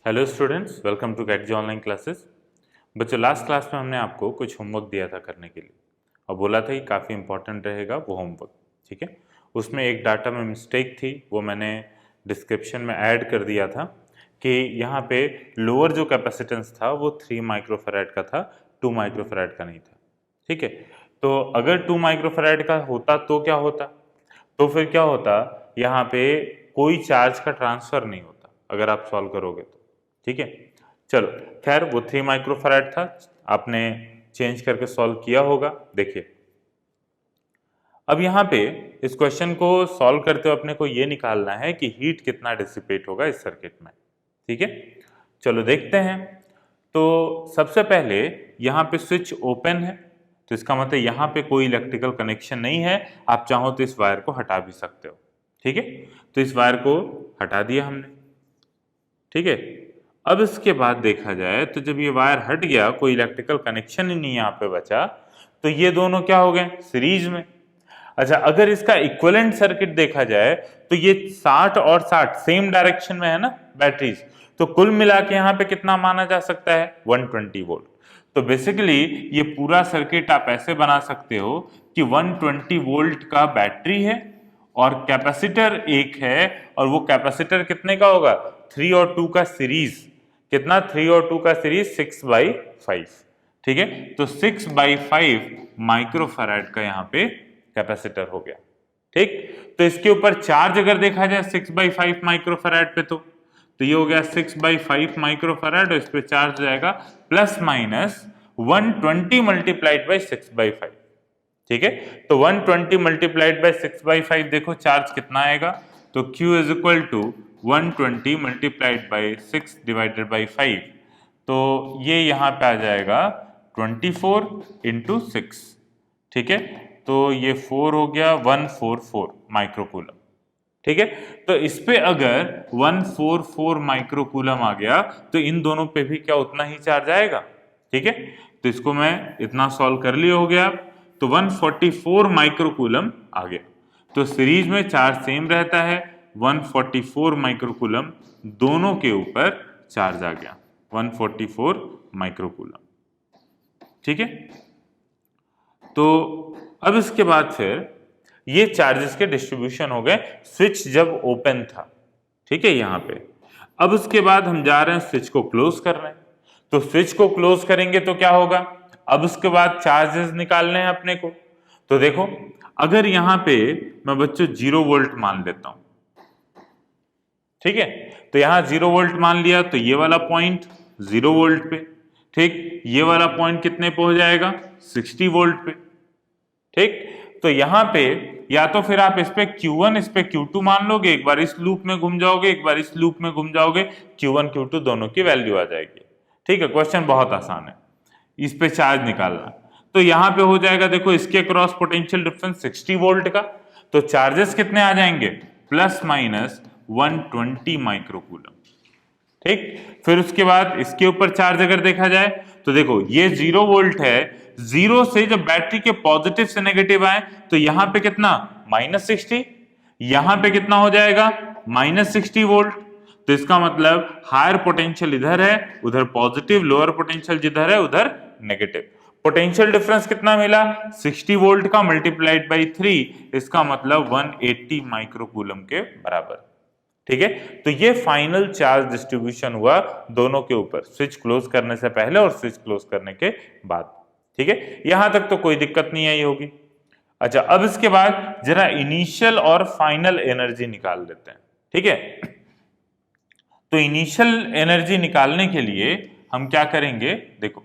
Hello students, welcome to GATE G online classes. बच्चों, last class में हमने आपको कुछ होमवर्क दिया था करने के लिए और बोला था कि काफ़ी इंपॉर्टेंट रहेगा वो होमवर्क। ठीक है, उसमें एक डाटा में मिस्टेक थी, वो मैंने डिस्क्रिप्शन में ऐड कर दिया था कि यहाँ पे लोअर जो कैपेसिटेंस था वो 3 माइक्रोफैराड का था, 2 माइक्रोफैराड का नहीं था। ठीक है, तो अगर 2 माइक्रोफैराड का होता तो क्या होता, तो फिर क्या होता, यहाँ पे कोई चार्ज का ट्रांसफर नहीं होता अगर आप सॉल्व करोगे तो। ठीक है, चलो खैर, वो 3 माइक्रोफैराड था, आपने चेंज करके सॉल्व किया होगा। देखिए, अब यहाँ पे इस क्वेश्चन को सॉल्व करते हुए अपने को ये निकालना है कि हीट कितना डिसिपेट होगा इस सर्किट में। ठीक है, चलो देखते हैं। तो सबसे पहले यहाँ पे स्विच ओपन है, तो इसका मतलब यहाँ पे कोई इलेक्ट्रिकल कनेक्शन नहीं है। आप चाहो तो इस वायर को हटा भी सकते हो। ठीक है, तो इस वायर को हटा दिया हमने। ठीक है, अब इसके बाद देखा जाए तो जब ये वायर हट गया, कोई इलेक्ट्रिकल कनेक्शन ही नहीं यहाँ पे बचा, तो ये दोनों क्या हो गए, सीरीज में। अच्छा, अगर इसका इक्विवेलेंट सर्किट देखा जाए तो ये 60 और 60 सेम डायरेक्शन में है ना बैटरीज, तो कुल मिला के यहाँ पे कितना माना जा सकता है, 120 वोल्ट। तो बेसिकली ये पूरा सर्किट आप ऐसे बना सकते हो कि 120 वोल्ट का बैटरी है और कैपेसिटर एक है, और वो कैपेसिटर कितने का होगा, 3 और 2 का सीरीज। कितना, 3 और 2 का सीरीज 6/5। ठीक है, तो 6/5 माइक्रोफैराड का यहाँ पे कैपेसिटर हो गया। ठीक, तो इसके ऊपर चार्ज अगर देखा जाए 6/5 माइक्रोफैराड पे, तो ये हो गया 6/5 माइक्रोफैराड, और इस पे चार्ज हो जाएगा प्लस माइनस 120 मल्टीप्लाइड बाई 6/5। ठीक है, तो 120 मल्टीप्लाइड बाई 6/5, देखो चार्ज कितना आएगा, तो Q is equal to 120 multiplied by 6 divided by 5, तो ये यहाँ पे आ जाएगा 24 इंटू 6। ठीक है, तो ये 4 हो गया, 144 माइक्रोकूलम। ठीक है, तो इस पे अगर 144 माइक्रोकूलम आ गया तो इन दोनों पे भी क्या उतना ही चार्ज आएगा। ठीक है, तो इसको मैं इतना सॉल्व कर लिया, हो गया। तो 144 माइक्रोकूलम आ गया, तो सीरीज में चार्ज सेम रहता है, 144 माइक्रोकूलम दोनों के ऊपर चार्ज आ गया, 144 माइक्रोकूलम। ठीक है, तो अब इसके बाद फिर ये चार्जेस के डिस्ट्रीब्यूशन हो गए स्विच जब ओपन था। ठीक है, यहाँ पे अब उसके बाद हम जा रहे हैं स्विच को क्लोज कर रहे हैं, तो स्विच को क्लोज करेंगे तो क्या होगा, अब उसके बाद चार्जेस निकालने हैं अपने को। तो देखो, अगर यहाँ पे मैं बच्चों 0 वोल्ट मान लेता हूं, ठीक है, तो यहां 0 वोल्ट मान लिया, तो ये वाला पॉइंट 0 वोल्ट पे। ठीक, ये वाला पॉइंट कितने पे हो जाएगा, 60 वोल्ट पे। ठीक, तो यहां पे या तो फिर आप इस पे Q1 इस पे Q2 मान लोगे, एक बार इस लूप में घूम जाओगे, एक बार इस लूप में घूम जाओगे, Q1 Q2 दोनों की वैल्यू आ जाएगी। ठीक है, क्वेश्चन बहुत आसान है, इस पे चार्ज निकालना। तो यहां पे हो जाएगा, देखो इसके क्रॉस पोटेंशियल डिफरेंस 60 वोल्ट का, तो चार्जेस कितने आ जाएंगे, प्लस माइनस 120 माइक्रोकूलम। ठीक, फिर उसके बाद इसके ऊपर चार्ज अगर देखा जाए तो देखो ये 0 वोल्ट है, 0 से जब बैटरी के पॉजिटिव से नेगेटिव आए तो यहां पे कितना, -60, यहां पे कितना हो जाएगा, -60 वोल्ट। तो इसका मतलब हायर पोटेंशियल इधर है, उधर पॉजिटिव, लोअर पोटेंशियल जिधर है उधर नेगेटिव। पोटेंशियल डिफरेंस कितना मिला, 60 वोल्ट का मल्टीप्लाइड बाई 3, इसका मतलब 180 माइक्रोकूलम के बराबर। ठीक है, तो ये फाइनल चार्ज डिस्ट्रीब्यूशन हुआ दोनों के ऊपर, स्विच क्लोज करने से पहले और स्विच क्लोज करने के बाद। ठीक है, यहां तक तो कोई दिक्कत नहीं आई होगी। अच्छा, अब इसके बाद जरा इनिशियल और फाइनल एनर्जी निकाल लेते हैं। ठीक है, तो इनिशियल एनर्जी निकालने के लिए हम क्या करेंगे, देखो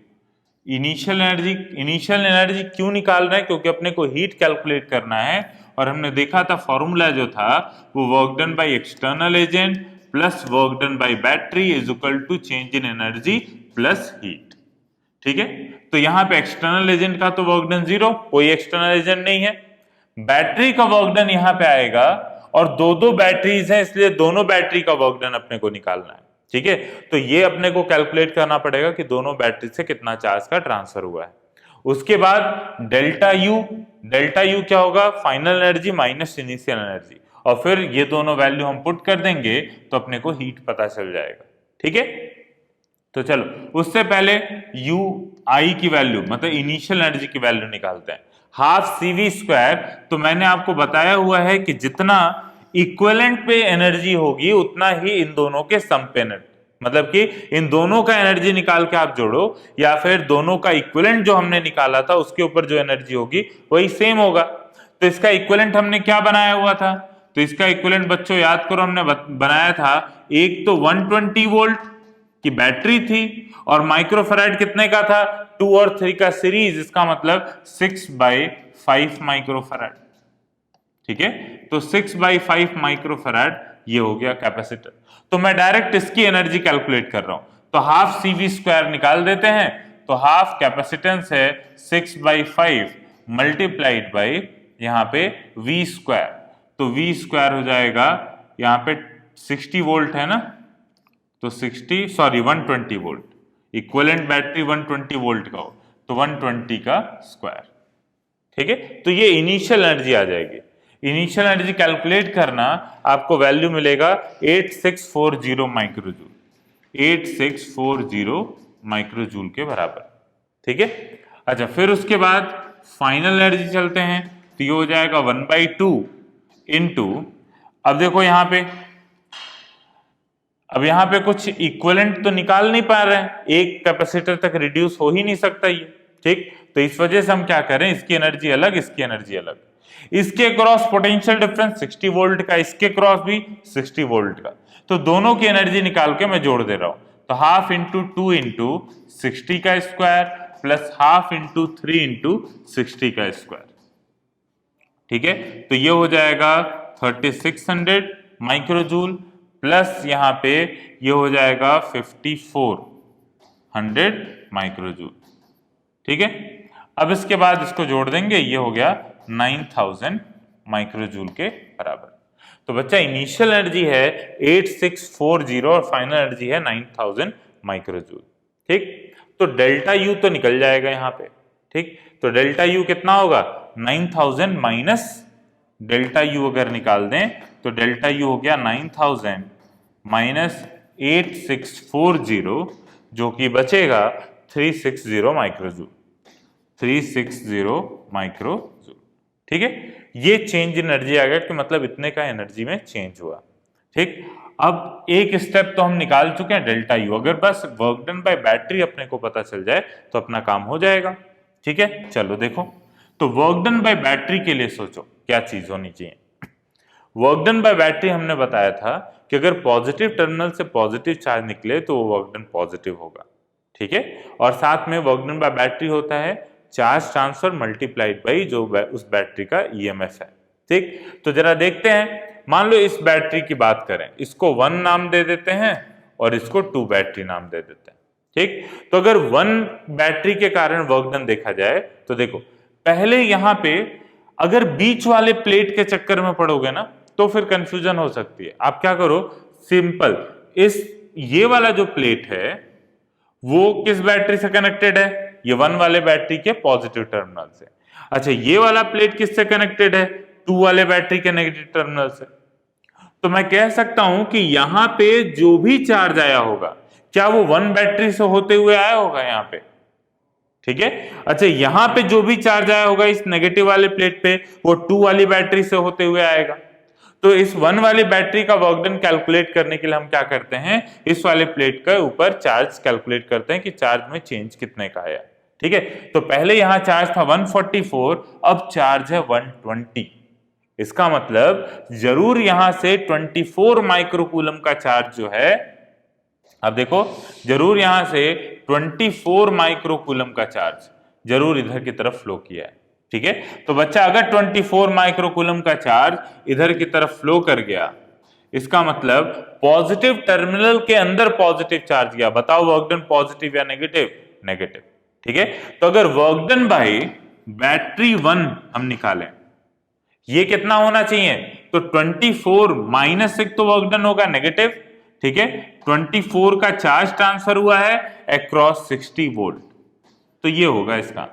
इनिशियल एनर्जी क्यों निकाल रहे हैं, क्योंकि अपने को हीट कैलकुलेट करना है, और हमने देखा था फॉर्मूला जो था वो work done by external agent plus work done by battery is equal to change in energy plus heat. ठीक है, तो यहां पे एक्सटर्नल एजेंट का तो वर्क डन 0, कोई एक्सटर्नल एजेंट नहीं है, बैटरी का वर्क डन यहां पे आएगा, और दो बैटरीज हैं इसलिए दोनों बैटरी का वर्क डन अपने को निकालना है। ठीक है, तो ये अपने को कैलकुलेट करना पड़ेगा कि दोनों बैटरी से कितना चार्ज का ट्रांसफर हुआ है। उसके बाद डेल्टा यू क्या होगा, final energy minus initial energy, और फिर ये दोनों वैल्यू हम पुट कर देंगे तो अपने को हीट पता चल जाएगा। ठीक है। तो चलो उससे पहले यू आई की वैल्यू मतलब इनिशियल एनर्जी की वैल्यू निकालते हैं। हाफ CV स्क्वायर, तो मैंने आपको बताया हुआ है कि जितना इक्विवेलेंट पे एनर्जी होगी उतना ही इन दोनों के सम पे एनर्जी, मतलब कि इन दोनों का एनर्जी निकाल के आप जोड़ो या फिर दोनों का इक्विवेलेंट जो हमने निकाला था उसके ऊपर जो एनर्जी होगी वही सेम होगा। तो इसका इक्विवेलेंट हमने क्या बनाया हुआ था, तो इसका इक्विवेलेंट बच्चों याद करो हमने बनाया था, एक तो 120 वोल्ट की बैटरी थी और माइक्रोफैराड कितने का था, 2 और 3 का सीरीज, इसका मतलब 6/5 माइक्रोफैराड। ठीक है, तो 6/5 माइक्रोफैराड ये हो गया कैपेसिटर। तो मैं डायरेक्ट इसकी एनर्जी कैलकुलेट कर रहा हूं, तो हाफ CV स्क्वायर निकाल देते हैं। तो हाफ कैपेसिटेंस है 6/5 मल्टीप्लाइड बाई यहाँ पे V स्क्वायर, तो V स्क्वायर हो जाएगा यहाँ पे 60 वोल्ट है ना, तो 120 वोल्ट, इक्विवेलेंट बैटरी 120 वोल्ट का हो तो 120 का स्क्वायर। ठीक है, तो ये इनिशियल एनर्जी आ जाएगी। इनिशियल एनर्जी कैलकुलेट करना, आपको वैल्यू मिलेगा 8640 माइक्रोजूल, 8640 माइक्रोजूल के बराबर। ठीक है, अच्छा फिर उसके बाद फाइनल एनर्जी चलते हैं, तो ये हो जाएगा 1/2 इंटू, अब देखो यहाँ पे, अब यहाँ पे कुछ इक्विवेलेंट तो निकाल नहीं पा रहे हैं, एक कैपेसिटर तक रिड्यूस हो ही नहीं सकता ये। ठीक, तो इस वजह से हम क्या करें, इसकी एनर्जी अलग इसकी एनर्जी अलग, इसके क्रॉस पोटेंशियल डिफरेंस 60 वोल्ट का, इसके क्रॉस भी 60 वोल्ट का, तो दोनों की एनर्जी निकाल के मैं जोड़ दे रहा हूं। तो हाफ इंटू 2 इंटू 60 का square plus half into 3 into 60 का स्क्वायर। ठीक है, तो ये हो जाएगा 3600 माइक्रोजूल प्लस यहाँ पे ये हो जाएगा 5400 माइक्रोजूल। ठीक है, अब इसके बाद इसको जोड़ देंगे, ये हो गया 9000 माइक्रोजूल के बराबर। तो बच्चा इनिशियल एनर्जी है 8640 और फाइनल एनर्जी है 9000 माइक्रोजूल। ठीक, तो डेल्टा यू तो निकल जाएगा यहाँ पे। ठीक, तो डेल्टा यू कितना होगा, 9000 माइनस डेल्टा यू अगर निकाल दें तो डेल्टा यू हो गया 9000 माइनस 8640, जो कि बचेगा 360 माइक्रोजूल, 360 माइक्रोजूल। ठीक है, ये चेंज इन एनर्जी आ गया कि मतलब इतने का एनर्जी में चेंज हुआ। ठीक, अब एक स्टेप तो हम निकाल चुके हैं डेल्टा यू, अगर बस वर्क डन बाय बैटरी अपने को पता चल जाए तो अपना काम हो जाएगा। ठीक है, चलो देखो, तो वर्क डन बाय बैटरी के लिए सोचो क्या चीज होनी चाहिए। वर्क डन बाय बैटरी हमने बताया था कि अगर पॉजिटिव टर्मिनल से पॉजिटिव चार्ज निकले तो वो वर्क डन पॉजिटिव होगा। ठीक है, और साथ में वर्क डन बाय बैटरी होता है चार्ज ट्रांसफर मल्टीप्लाइड बाई जो उस बैटरी का EMF है। ठीक, तो जरा देखते हैं, मान लो इस बैटरी की बात करें, इसको 1 नाम दे देते हैं और इसको 2 बैटरी नाम दे देते हैं। ठीक, तो अगर 1 बैटरी के कारण वर्क डन देखा जाए तो देखो, पहले यहां पे अगर बीच वाले प्लेट के चक्कर में पड़ोगे ना तो फिर कंफ्यूजन हो सकती है। आप क्या करो, सिंपल ये वाला जो प्लेट है वो किस बैटरी से कनेक्टेड है, ये 1 वाले बैटरी के पॉजिटिव टर्मिनल से। अच्छा, ये वाला प्लेट किससे कनेक्टेड है, 2 वाले बैटरी के नेगेटिव टर्मिनल से। तो मैं कह सकता हूं कि यहां पे जो भी चार्ज आया होगा, क्या वो 1 बैटरी से होते हुए आया होगा यहाँ पे। ठीक है, अच्छा यहां पे जो भी चार्ज आया होगा इस नेगेटिव वाले प्लेट पे, वो 2 वाली बैटरी से होते हुए आएगा। तो इस 1 वाली बैटरी का वर्क डन कैलकुलेट करने के लिए हम क्या करते हैं, इस वाले प्लेट के ऊपर चार्ज कैलकुलेट करते हैं कि चार्ज में चेंज कितने का आया। ठीक है, तो पहले यहां चार्ज था 144, अब चार्ज है 120। इसका मतलब जरूर यहां से 24 माइक्रोकूलम का चार्ज जो है, अब देखो जरूर यहां से 24 माइक्रोकूलम का चार्ज जरूर इधर की तरफ फ्लो किया है। ठीक है, तो बच्चा अगर 24 माइक्रोकूलम का चार्ज इधर की तरफ फ्लो कर गया, इसका मतलब पॉजिटिव टर्मिनल के अंदर पॉजिटिव चार्ज गया। बताओ वर्क डन पॉजिटिव या नेगेटिव, नेगेटिव। ठीक है, तो अगर वर्क डन बाय बैटरी 1 हम निकालें, ये कितना होना चाहिए, तो 24 माइनस 6 तो वर्क डन होगा नेगेटिव। ठीक है, 24 का चार्ज ट्रांसफर हुआ है अक्रॉस 60 वोल्ट, तो ये होगा इसका।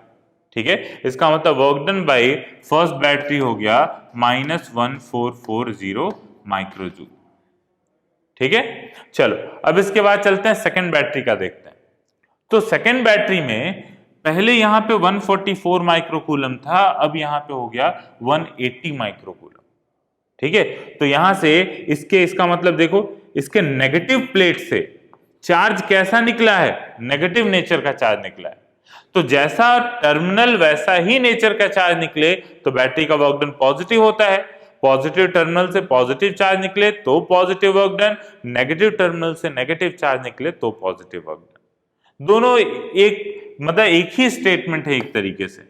ठीक है, इसका मतलब work done by first battery हो गया -1440 माइक्रोजूल। ठीक है। चलो अब इसके बाद चलते हैं सेकंड बैटरी का देखते हैं। तो सेकंड बैटरी में पहले यहां पे 144 माइक्रोकूलम था, अब यहां पे हो गया 180 माइक्रोकूलम। ठीक है, तो यहां से इसका मतलब देखो, इसके नेगेटिव प्लेट से चार्ज कैसा निकला है, नेगेटिव नेचर का चार्ज निकला है। तो जैसा टर्मिनल वैसा ही नेचर का चार्ज निकले तो बैटरी का वर्क डन पॉजिटिव होता है। पॉजिटिव टर्मिनल से पॉजिटिव चार्ज निकले तो positive work done, negative terminal से नेगेटिव चार्ज निकले तो पॉजिटिव वर्क डन। दोनों एक ही स्टेटमेंट है एक तरीके से।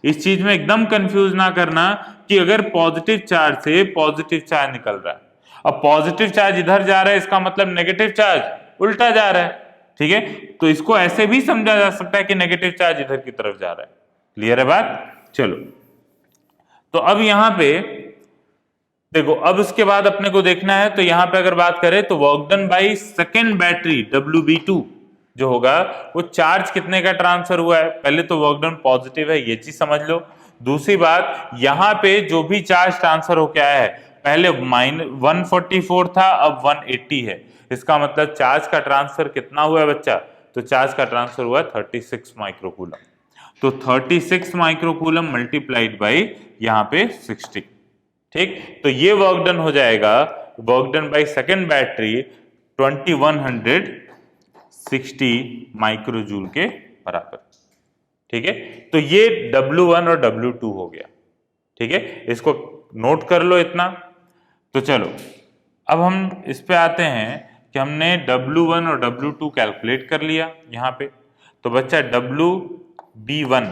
इस चीज में एकदम कंफ्यूज ना करना कि अगर पॉजिटिव चार्ज से पॉजिटिव चार्ज निकल रहा है, अब पॉजिटिव चार्ज इधर जा रहा है, इसका मतलब नेगेटिव चार्ज उल्टा जा रहा है। ठीक है, तो इसको ऐसे भी समझा जा सकता है कि नेगेटिव चार्ज इधर की तरफ जा रहा है। क्लियर है बात? चलो, तो अब यहां पे देखो, अब उसके बाद अपने को देखना है, तो यहां पे अगर बात करें तो work done by second battery WB2 जो होगा वो चार्ज कितने का ट्रांसफर हुआ है। पहले तो वर्क डन पॉजिटिव है, ये चीज समझ लो। दूसरी बात, यहां पे जो भी चार्ज ट्रांसफर हो के आया है, पहले -144 था, अब 180 है। इसका मतलब चार्ज का ट्रांसफर कितना हुआ है बच्चा, तो चार्ज का ट्रांसफर हुआ 36 माइक्रोकूलम। तो 36 माइक्रोकूलम मल्टीप्लाइड बाई यहाँ पे 60। ठीक, तो ये वर्क डन हो जाएगा, work done by second battery 2160 माइक्रोजूल के बराबर। ठीक है, तो ये W1 और W2 हो गया। ठीक है, इसको नोट कर लो इतना। तो चलो अब हम इस पे आते हैं कि हमने W1 और W2 कैलकुलेट कर लिया यहाँ पे। तो बच्चा WB1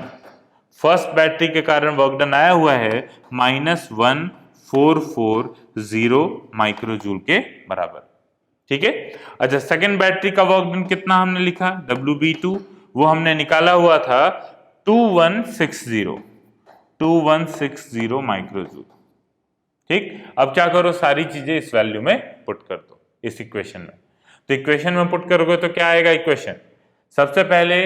फर्स्ट बैटरी के कारण वर्क डन आया हुआ है -1440 माइक्रोजूल के बराबर। ठीक है, अच्छा सेकेंड बैटरी का वर्क डन कितना हमने लिखा, WB2 वो हमने निकाला हुआ था 2160 माइक्रोजूल। ठीक, अब क्या करो, सारी चीजें इस वैल्यू में पुट कर दो इस इक्वेशन में। तो इक्वेशन में पुट करोगे तो क्या आएगा इक्वेशन, सबसे पहले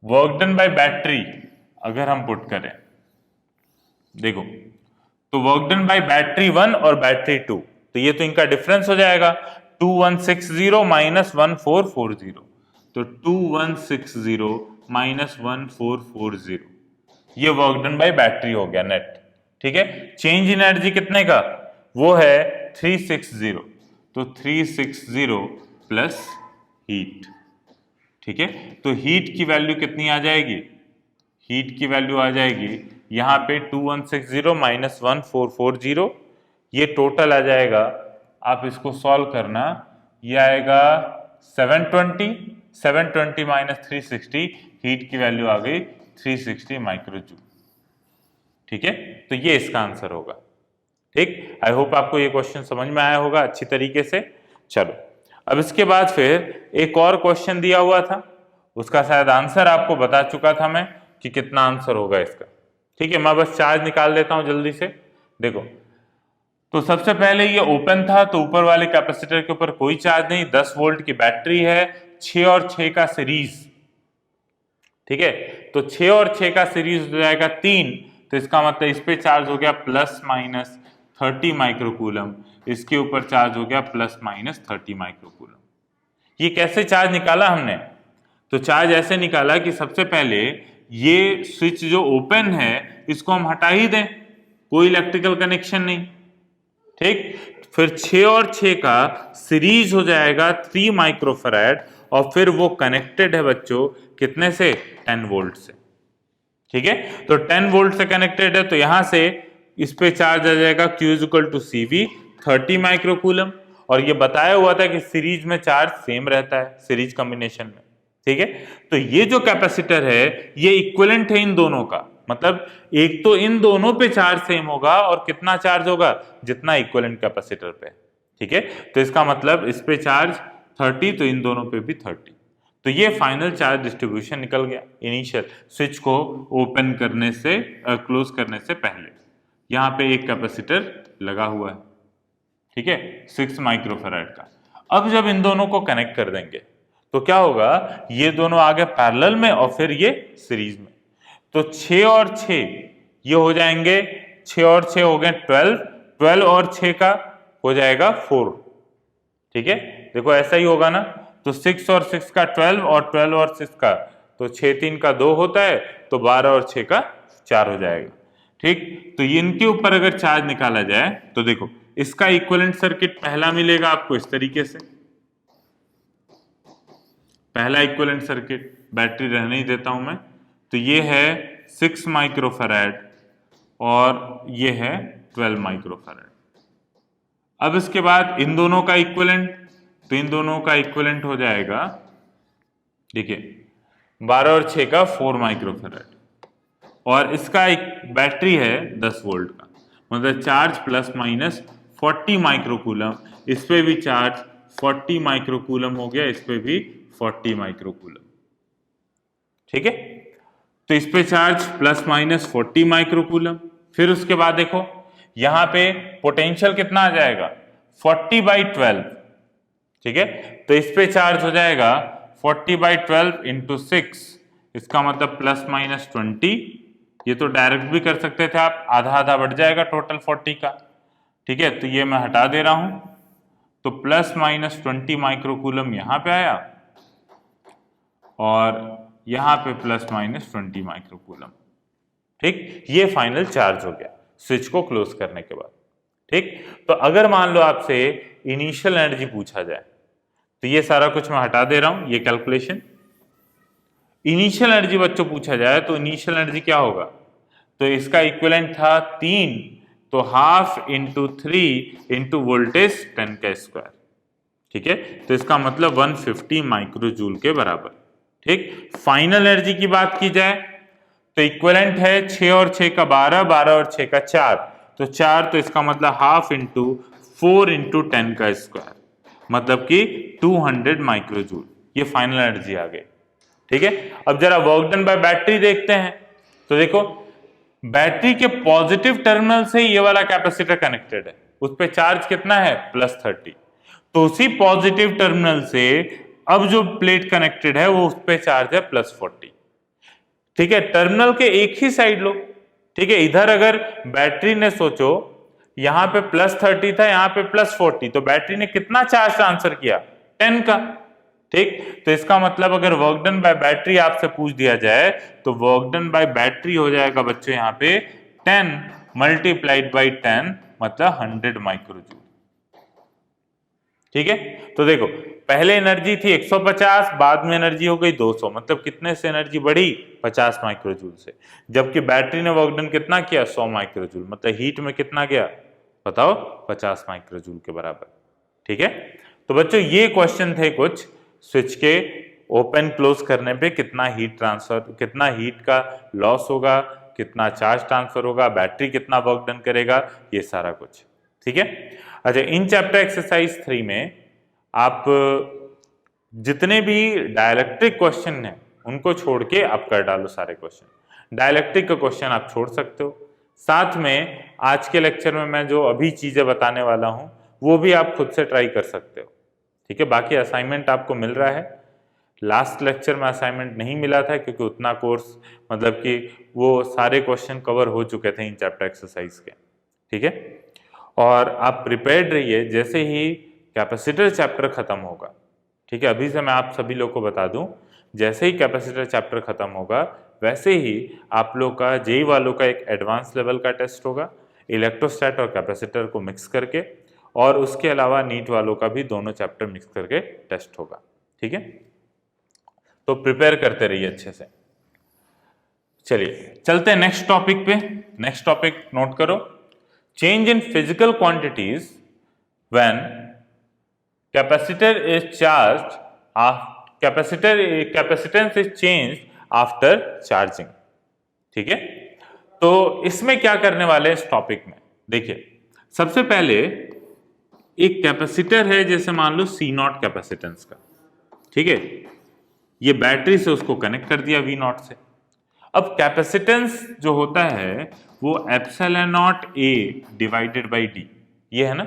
वर्क डन बाय बैटरी अगर हम पुट करें, देखो तो वर्क डन बाय बैटरी 1 और बैटरी 2, तो ये तो इनका डिफरेंस हो जाएगा 2160 माइनस 1440, तो 2160 माइनस 1440 ये वर्क डन बाय बैटरी हो गया नेट। ठीक है, चेंज इन एनर्जी कितने का, वो है 360, तो 360 प्लस हीट। ठीक है, तो हीट की वैल्यू कितनी आ जाएगी, हीट की वैल्यू आ जाएगी यहाँ पे 2160 माइनस 1440, ये टोटल आ जाएगा, आप इसको सॉल्व करना, ये आएगा 720 माइनस 360, हीट की वैल्यू आ गई 360 माइक्रोजूल। ठीक है, तो ये इसका आंसर होगा। ठीक, आई होप आपको ये क्वेश्चन समझ में आया होगा अच्छी तरीके से। चलो अब इसके बाद फिर एक और क्वेश्चन दिया हुआ था, उसका शायद आंसर आपको बता चुका था मैं कि कितना आंसर होगा इसका। ठीक है, मैं बस चार्ज निकाल देता हूं जल्दी से। देखो, तो सबसे पहले ये ओपन था, तो ऊपर वाले कैपेसिटर के ऊपर कोई चार्ज नहीं, 10 वोल्ट की बैटरी है, 6 और 6 का सीरीज। ठीक है, तो 6 और 6 का सीरीज हो जाएगा 3, तो इसका मतलब इस पे चार्ज हो गया प्लस माइनस 30 माइक्रोकूलम, इसके ऊपर चार्ज हो गया प्लस माइनस 30 माइक्रोकूलम। ये कैसे चार्ज निकाला हमने, तो चार्ज ऐसे निकाला कि सबसे पहले ये स्विच जो ओपन है इसको हम हटा ही दें, कोई इलेक्ट्रिकल कनेक्शन नहीं। ठीक, फिर 6 और 6 का सीरीज हो जाएगा 3 माइक्रोफैराड, और फिर वो कनेक्टेड है बच्चों कितने से, 10 वोल्ट से। ठीक है, तो 10 वोल्ट से कनेक्टेड है, तो यहां से इस पे चार्ज आ जाएगा Q = CV 30 माइक्रोकूलम, और ये बताया हुआ था कि सीरीज में चार्ज सेम रहता है सीरीज कॉम्बिनेशन में। ठीक है, तो ये जो कैपेसिटर है ये इक्विवेलेंट है इन दोनों का, मतलब एक तो इन दोनों पे चार्ज सेम होगा और कितना चार्ज होगा, जितना इक्विवेलेंट कैपेसिटर पे। ठीक है, तो इसका मतलब इस पे चार्ज 30, तो इन दोनों पे भी 30। तो ये फाइनल चार्ज डिस्ट्रीब्यूशन निकल गया इनिशियल स्विच को ओपन करने से क्लोज करने से पहले। यहाँ पे एक कैपेसिटर लगा हुआ है, ठीक है, 6 माइक्रोफैराड का। अब जब इन दोनों को कनेक्ट कर देंगे तो क्या होगा, ये दोनों आगे पैरेलल में और फिर ये सीरीज में, तो 6 और 6 ये हो जाएंगे, 6 और 6 हो गए 12, 12 और 6 का हो जाएगा 4। ठीक है, देखो ऐसा ही होगा ना, तो 6 और 6 का 12 और 12 और 6 का, तो 6 3 का 2 होता है, तो 12 और 6 का 4 हो जाएगा। ठीक, तो इनके ऊपर अगर चार्ज निकाला जाए तो देखो इसका इक्विवेलेंट सर्किट पहला मिलेगा आपको इस तरीके से, पहला इक्विवेलेंट सर्किट, बैटरी रहने ही देता हूं मैं, तो ये है 6 माइक्रोफैराड और ये है 12 माइक्रोफैराड। अब इसके बाद इन दोनों का इक्विवेलेंट, तो इन दोनों का इक्विवेलेंट हो जाएगा, देखिए 12 और 6 का 4 माइक्रोफैराड, और इसका एक बैटरी है 10 वोल्ट का, मतलब चार्ज प्लस माइनस 40 माइक्रोकूलम, इस पे भी चार्ज 40 माइक्रोकूलम हो गया, इस पे भी 40 माइक्रोकूलम। ठीक है, तो इस पे चार्ज प्लस माइनस 40 माइक्रोकूलम। फिर उसके बाद देखो यहां पे पोटेंशियल कितना आ जाएगा, 40/12। ठीक है, तो इस पे चार्ज हो जाएगा 40/12 इंटू 6, इसका मतलब प्लस माइनस 20। ये तो डायरेक्ट भी कर सकते थे आप, आधा आधा बढ़ जाएगा टोटल 40 का। ठीक है, तो ये मैं हटा दे रहा हूं, तो प्लस माइनस 20 माइक्रोकूलम यहां पे आया और यहां पे प्लस माइनस 20 माइक्रोकूलम। ठीक, ये फाइनल चार्ज हो गया स्विच को क्लोज करने के बाद। ठीक, तो अगर मान लो आपसे इनिशियल एनर्जी पूछा जाए, तो ये सारा कुछ मैं हटा दे रहा हूं, ये कैलकुलेशन। इनिशियल एनर्जी बच्चों पूछा जाए तो इनिशियल एनर्जी क्या होगा, तो इसका इक्विवेलेंट था 3, तो हाफ इंटू 3 इंटू वोल्टेज 10 का स्क्वायर। ठीक है, तो इसका मतलब 150 माइक्रोजूल के बराबर। ठीक, फाइनल एनर्जी की बात की जाए तो इक्विवेलेंट है 6 और 6 का 12, 12 और 6 का 4, तो 4, तो इसका मतलब हाफ इंटू 4 इंटू 10 का स्क्वायर, मतलब कि 200 माइक्रोजूल। ये फाइनल एनर्जी आ गई। ठीक है, अब जरा वर्क डन बाय बैटरी देखते हैं, तो देखो बैटरी के पॉजिटिव टर्मिनल से ये वाला कैपेसिटर कनेक्टेड है, उस पे चार्ज कितना है, +30, तो उसी पॉजिटिव टर्मिनल से अब जो प्लेट कनेक्टेड है वो उस पे चार्ज है +40। ठीक है, टर्मिनल के एक ही साइड लो। ठीक है, इधर अगर बैटरी ने सोचो यहां पे +30 था, यहां पे +40, तो बैटरी ने कितना चार्ज ट्रांसफर किया, 10 का। ठीक, तो इसका मतलब अगर वर्क डन बाय बैटरी आपसे पूछ दिया जाए तो वर्क डन बाय बैटरी हो जाएगा बच्चों यहाँ पे 10 मल्टीप्लाइड बाई 10, मतलब 100 माइक्रोजूल। ठीक है, तो देखो पहले एनर्जी थी 150, बाद में एनर्जी हो गई 200, मतलब कितने से एनर्जी बढ़ी, 50 माइक्रोजूल से। जबकि बैटरी ने वर्क डन कितना किया, 100 माइक्रोजूल, मतलब हीट में कितना गया बताओ, 50 माइक्रोजूल के बराबर। ठीक है, तो बच्चों ये क्वेश्चन थे कुछ स्विच के ओपन क्लोज करने पे कितना हीट ट्रांसफर, कितना हीट का लॉस होगा, कितना चार्ज ट्रांसफर होगा, बैटरी कितना वर्क डन करेगा, ये सारा कुछ। ठीक है, अच्छा इन चैप्टर एक्सरसाइज 3 में आप जितने भी डायलेक्ट्रिक क्वेश्चन हैं उनको छोड़ के आप कर डालो सारे क्वेश्चन। डायलेक्ट्रिक का क्वेश्चन आप छोड़ सकते हो, साथ में आज के लेक्चर में मैं जो अभी चीजें बताने वाला हूं वो भी आप खुद से ट्राई कर सकते हो। ठीक है, बाकी असाइनमेंट आपको मिल रहा है। लास्ट लेक्चर में असाइनमेंट नहीं मिला था क्योंकि उतना कोर्स, मतलब कि वो सारे क्वेश्चन कवर हो चुके थे इन चैप्टर एक्सरसाइज के। ठीक है, और आप प्रिपेयर्ड रहिए, जैसे ही कैपेसिटर चैप्टर खत्म होगा, ठीक है, अभी से मैं आप सभी लोग को बता दूं, जैसे ही कैपेसिटर चैप्टर खत्म होगा वैसे ही आप लोग का जेई वालों का एक एडवांस लेवल का टेस्ट होगा, इलेक्ट्रोस्टैट और कैपेसिटर को मिक्स करके, और उसके अलावा नीट वालों का भी दोनों चैप्टर मिक्स करके टेस्ट होगा। ठीक है, तो प्रिपेयर करते रहिए अच्छे से। चलिए चलते हैं नेक्स्ट टॉपिक पे। नेक्स्ट टॉपिक नोट करो, change in physical quantities when capacitor is charged, capacitance is changed after charging. ठीक है, तो इसमें क्या करने वाले हैं इस टॉपिक में, देखिए सबसे पहले एक कैपेसिटर है, जैसे मान लो C0 कैपेसिटेंस का। ठीक है, ये बैटरी से उसको कनेक्ट कर दिया V0 से। अब कैपेसिटेंस जो होता है वो ε0A डिवाइडेड बाई D, ये है ना।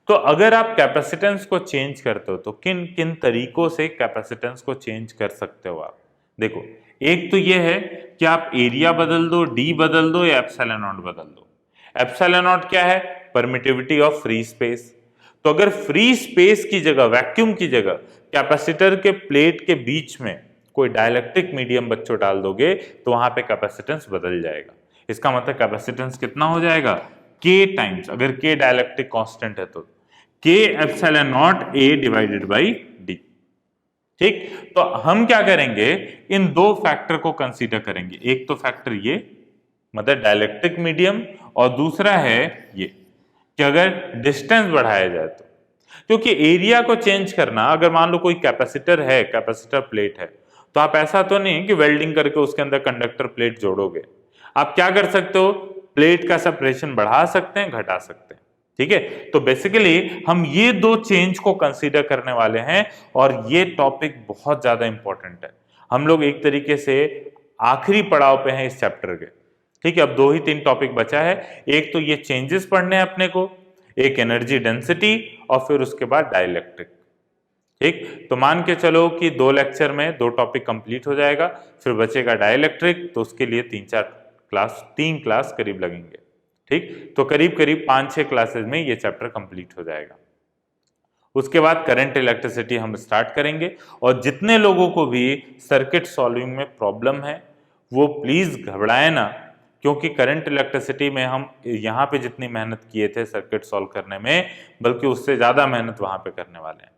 तो अगर आप कैपेसिटेंस को चेंज करते हो तो किन किन तरीकों से कैपेसिटेंस को चेंज कर सकते हो आप, देखो एक तो ये है कि आप एरिया बदल दो, D बदल दो, या ε0 बदल दो। ε0 क्या है, परमिटिविटी ऑफ फ्री स्पेस, तो अगर फ्री स्पेस की जगह, वैक्यूम की जगह कैपेसिटर के प्लेट के बीच में कोई डाइलेक्ट्रिक मीडियम बच्चों डाल दोगे तो वहां पे कैपेसिटेंस बदल जाएगा। इसका मतलब कैपेसिटेंस कितना हो जाएगा, K टाइम्स, अगर K डाइलेक्ट्रिक कांस्टेंट है तो K epsilon not A divided by D। ठीक, तो हम क्या करेंगे, इन दो फैक्टर को कंसीडर करेंगे। एक तो फैक्टर ये मतलब डाइलेक्ट्रिक मीडियम, और दूसरा है ये कि अगर डिस्टेंस बढ़ाया जाए तो, क्योंकि एरिया को चेंज करना, अगर मान लो कोई कैपेसिटर है, कैपेसिटर प्लेट है, तो आप ऐसा तो नहीं कि वेल्डिंग करके उसके अंदर कंडक्टर प्लेट जोड़ोगे। आप क्या कर सकते हो, प्लेट का सेपरेशन बढ़ा सकते हैं, घटा सकते हैं। ठीक है, तो बेसिकली हम ये दो चेंज को कंसीडर करने वाले हैं, और ये टॉपिक बहुत ज्यादा इंपॉर्टेंट है। हम लोग एक तरीके से आखिरी पड़ाव पे हैं इस चैप्टर के। ठीक है, अब 2 ही 3 टॉपिक बचा है। एक तो ये चेंजेस पढ़ने हैं अपने को, एक एनर्जी डेंसिटी, और फिर उसके बाद डाइलेक्ट्रिक। ठीक, तो मान के चलो कि 2 लेक्चर में 2 टॉपिक कंप्लीट हो जाएगा, फिर बचेगा डाइलेक्ट्रिक, तो उसके लिए 3 क्लास करीब लगेंगे। ठीक, तो करीब करीब 5-6 क्लासेस में ये चैप्टर कंप्लीट हो जाएगा। उसके बाद करंट इलेक्ट्रिसिटी हम स्टार्ट करेंगे, और जितने लोगों को भी सर्किट सॉल्विंग में प्रॉब्लम है वो प्लीज घबराए ना, क्योंकि करंट इलेक्ट्रिसिटी में हम यहाँ पे जितनी मेहनत किए थे सर्किट सॉल्व करने में, बल्कि उससे ज्यादा मेहनत वहां पे करने वाले हैं।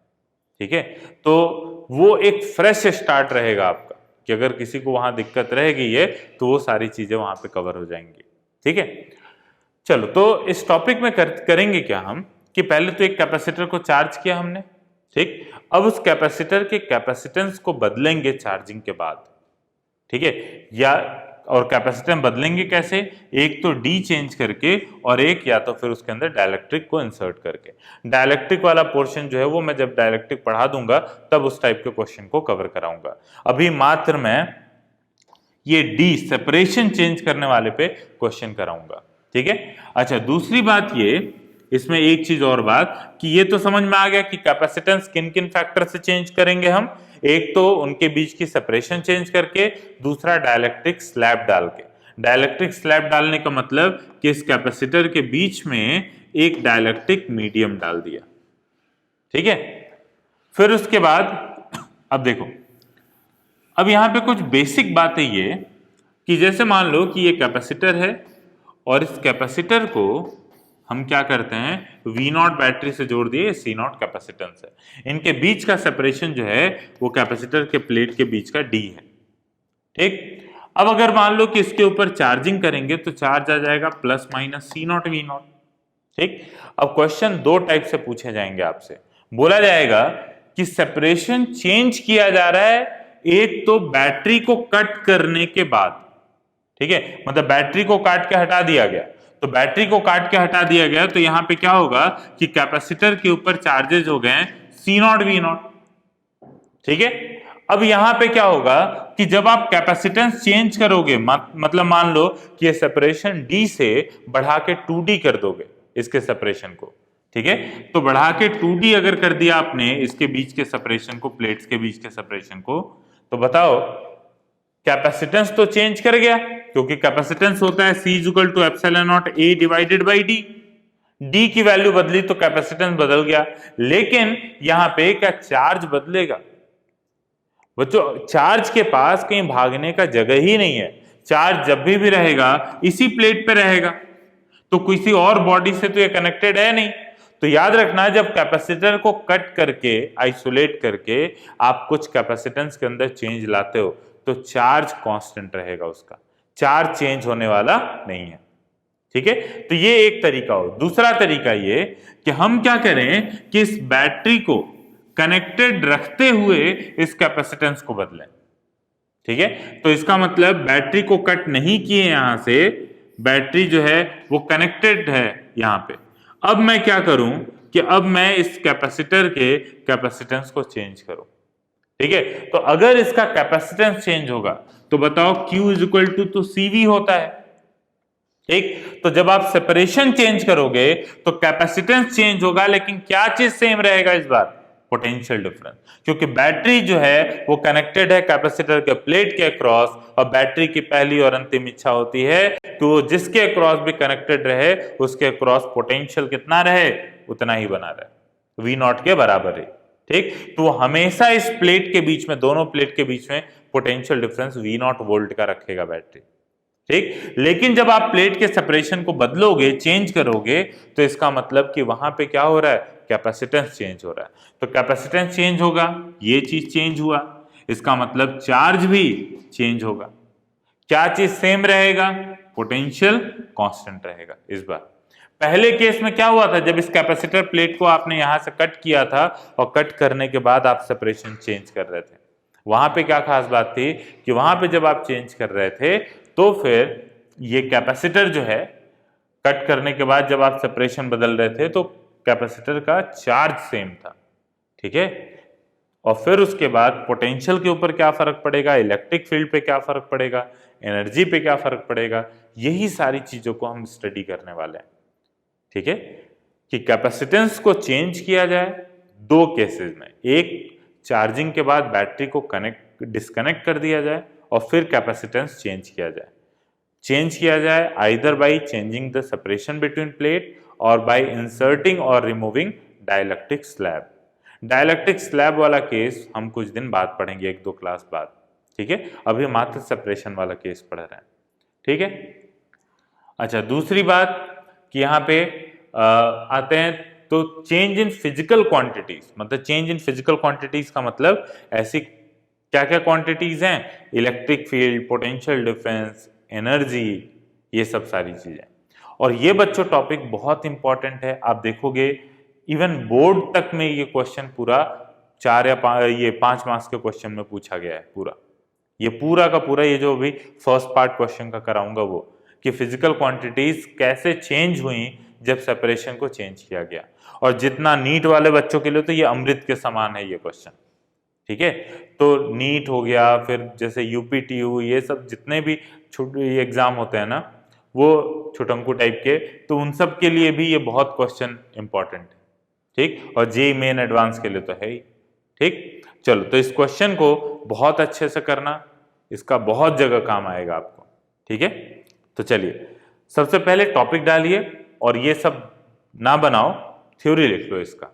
ठीक है, तो वो एक फ्रेश स्टार्ट रहेगा आपका, कि अगर किसी को वहां दिक्कत रहेगी है तो वो सारी चीजें वहां पे कवर हो जाएंगी। ठीक है, चलो, तो इस टॉपिक में करेंगे क्या हम, कि पहले तो एक कैपेसिटर को चार्ज किया हमने। ठीक, अब उस कैपेसिटर के कैपेसिटेंस को बदलेंगे चार्जिंग के बाद। ठीक है, और कैपेसिटेंस बदलेंगे कैसे, एक तो डी चेंज करके, और एक या तो फिर उसके अंदर डाइलेक्ट्रिक को इंसर्ट करके। डाइलेक्ट्रिक वाला पोर्शन जो है वो मैं जब डाइलेक्ट्रिक पढ़ा दूंगा तब उस टाइप के क्वेश्चन को कवर कराऊंगा। अभी मात्र मैं ये डी सेपरेशन चेंज करने वाले पे क्वेश्चन कराऊंगा। ठीक है, अच्छा, दूसरी बात ये, इसमें एक चीज और बात, कि ये तो समझ में आ गया कि कैपेसिटेंस किन किन फैक्टर से चेंज करेंगे हम। एक तो उनके बीच की सेपरेशन चेंज करके, दूसरा डाइलेक्ट्रिक स्लैब डाल के। डाइलेक्ट्रिक स्लैब डालने का मतलब कि इस कैपेसिटर के बीच में एक डाइलेक्ट्रिक मीडियम डाल दिया। ठीक है, फिर उसके बाद अब देखो, अब यहां पे कुछ बेसिक बातें ये, कि जैसे मान लो कि ये कैपेसिटर है, और इस कैपेसिटर को हम क्या करते हैं, V0 बैटरी से जोड़ दिए, C0 कैपेसिटेंस है। इनके बीच का सेपरेशन जो है वो कैपेसिटर के प्लेट के बीच का D है। ठीक, अब अगर मान लो कि इसके ऊपर चार्जिंग करेंगे तो चार्ज आ जाएगा प्लस माइनस C0 V0। ठीक, अब क्वेश्चन 2 टाइप से पूछे जाएंगे आपसे। बोला जाएगा कि सेपरेशन चेंज किया जा रहा है, एक तो बैटरी को कट करने के बाद। ठीक है, मतलब बैटरी को काट के हटा दिया गया, तो बैटरी को काट के हटा दिया गया, तो यहां पे क्या होगा कि कैपेसिटर के ऊपर चार्जेस हो गए C0 V0। ठीक है, अब यहां पे क्या होगा कि जब आप कैपेसिटेंस चेंज करोगे, मतलब मान लो कि ये सेपरेशन D से बढ़ा के 2D कर दोगे इसके सेपरेशन को। ठीक है, तो बढ़ा के 2D अगर कर दिया आपने इसके बीच के सेपरेशन को, प्लेट्स के बीच के सेपरेशन को, तो बताओ कैपेसिटेंस तो चेंज कर गया, क्योंकि कैपेसिटेंस होता है C = epsilon not A divided by D। D की वैल्यू बदली तो कैपेसिटेंस बदल गया, लेकिन यहां पे क्या चार्ज बदलेगा? बच्चों, चार्ज के पास कहीं भागने का जगह ही नहीं है। चार्ज जब भी रहेगा इसी प्लेट पे रहेगा, तो किसी और बॉडी से तो ये कनेक्टेड है नहीं। तो याद रखना, जब कैपेसिटर को कट करके, आइसोलेट करके आप कुछ कैपेसिटेंस के अंदर चेंज लाते हो, तो चार्ज कांस्टेंट रहेगा, उसका चार्ज चेंज होने वाला नहीं है। ठीक है, तो ये एक तरीका हो। दूसरा तरीका ये कि हम क्या करें कि इस बैटरी को कनेक्टेड रखते हुए इस कैपेसिटेंस को बदलें। ठीक है, तो इसका मतलब बैटरी को कट नहीं किए, यहां से बैटरी जो है वो कनेक्टेड है यहां पे। अब मैं क्या करूं कि अब मैं इस कैपेसिटर के कैपेसिटेंस को चेंज करूं। ठीक है, तो अगर इसका कैपेसिटेंस चेंज होगा तो बताओ Q = तो CV होता है। ठीक, तो जब आप सेपरेशन चेंज करोगे तो कैपेसिटेंस चेंज होगा, लेकिन क्या चीज सेम रहेगा इस बार? पोटेंशियल डिफरेंस, क्योंकि बैटरी जो है वो कनेक्टेड है कैपेसिटर के प्लेट के अक्रॉस, और बैटरी की पहली और अंतिम इच्छा होती है कि वो जिसके अक्रॉस भी कनेक्टेड रहे उसके अक्रॉस पोटेंशियल कितना रहे, उतना ही बना रहे। वी नॉट के बराबर है। ठीक, तो हमेशा इस प्लेट के बीच में, दोनों प्लेट के बीच में potential difference V naught volt का रखेगा बैटरी। ठीक, लेकिन जब आप प्लेट के सेपरेशन को बदलोगे, चेंज करोगे, तो इसका मतलब कि वहां पे क्या हो रहा है, कैपेसिटेंस चेंज हो रहा है। तो कैपेसिटेंस चेंज होगा, ये चीज चेंज हुआ, इसका मतलब चार्ज भी चेंज होगा। क्या चीज सेम रहेगा, पोटेंशियल कांस्टेंट रहेगा। इस बार पहले केस में क्या हुआ था, जब इस कैपेसिटर प्लेट को आपने यहां से कट किया था और कट करने के बाद आप सेपरेशन चेंज कर रहे थे, वहां पे क्या खास बात थी कि वहां पे जब आप चेंज कर रहे थे तो फिर ये कैपेसिटर जो है, कट करने के बाद जब आप सेपरेशन बदल रहे थे तो कैपेसिटर का चार्ज सेम था। ठीक है, और फिर उसके बाद पोटेंशियल के ऊपर क्या फर्क पड़ेगा, इलेक्ट्रिक फील्ड पे क्या फर्क पड़ेगा, एनर्जी पे क्या फर्क पड़ेगा, यही सारी चीजों को हम स्टडी करने वाले हैं। ठीक है, कि कैपेसिटेंस को चेंज किया जाए दो केसेस में, एक चार्जिंग के बाद बैटरी को डिस्कनेक्ट कर दिया जाए और फिर कैपेसिटेंस चेंज किया जाए। चेंज किया जाए either by changing the separation between plate और बाई इंसर्टिंग और removing dielectric slab. Dielectric slab वाला केस हम कुछ दिन बाद पढ़ेंगे, एक दो क्लास बाद। ठीक है, अभी मात्र सेपरेशन वाला केस पढ़ रहे हैं। ठीक है, अच्छा, दूसरी बात कि यहाँ पे आते हैं तो चेंज इन फिजिकल क्वांटिटीज, मतलब चेंज इन फिजिकल क्वांटिटीज का मतलब ऐसी क्या क्या क्वांटिटीज हैं, electric field, potential difference, energy, ये सब सारी चीजें। और ये बच्चों टॉपिक बहुत इंपॉर्टेंट है, आप देखोगे इवन बोर्ड तक में ये क्वेश्चन पूरा 4 या 5 मार्क्स के क्वेश्चन में पूछा गया है। पूरा ये पूरा का पूरा, ये जो भी फर्स्ट पार्ट क्वेश्चन का कराऊंगा वो, कि फिजिकल क्वांटिटीज कैसे चेंज हुई जब सेपरेशन को चेंज किया गया। और जितना नीट वाले बच्चों के लिए तो ये अमृत के समान है ये क्वेश्चन। ठीक है, तो नीट हो गया, फिर जैसे यूपीटीयू, ये सब जितने भी छोटे एग्जाम होते हैं ना, वो छोटंकू टाइप के, तो उन सब के लिए भी ये बहुत क्वेश्चन इंपॉर्टेंट है। ठीक, और जेईई मेन एडवांस के लिए तो है ही। ठीक, चलो, तो इस क्वेश्चन को बहुत अच्छे से करना, इसका बहुत जगह काम आएगा आपको। ठीक है, तो चलिए सबसे पहले टॉपिक डालिए और ये सब ना बनाओ, थ्योरी लिख लो। इसका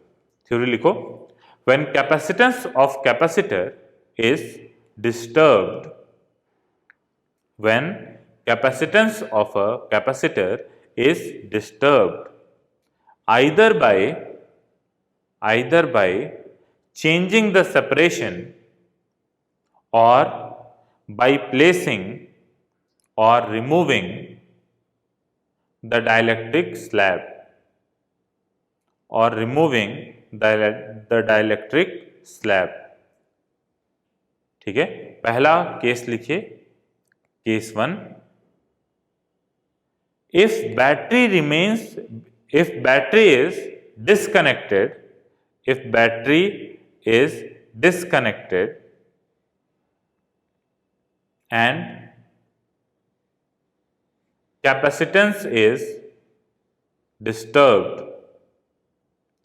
थ्योरी लिखो, when capacitance of capacitor is disturbed, when capacitance of a capacitor is disturbed either by changing the separation or by placing or removing the dielectric slab or removing the dielectric slab। ठीक है, पहला case लिखिए, case 1, if battery is disconnected, if battery is disconnected and capacitance is disturbed,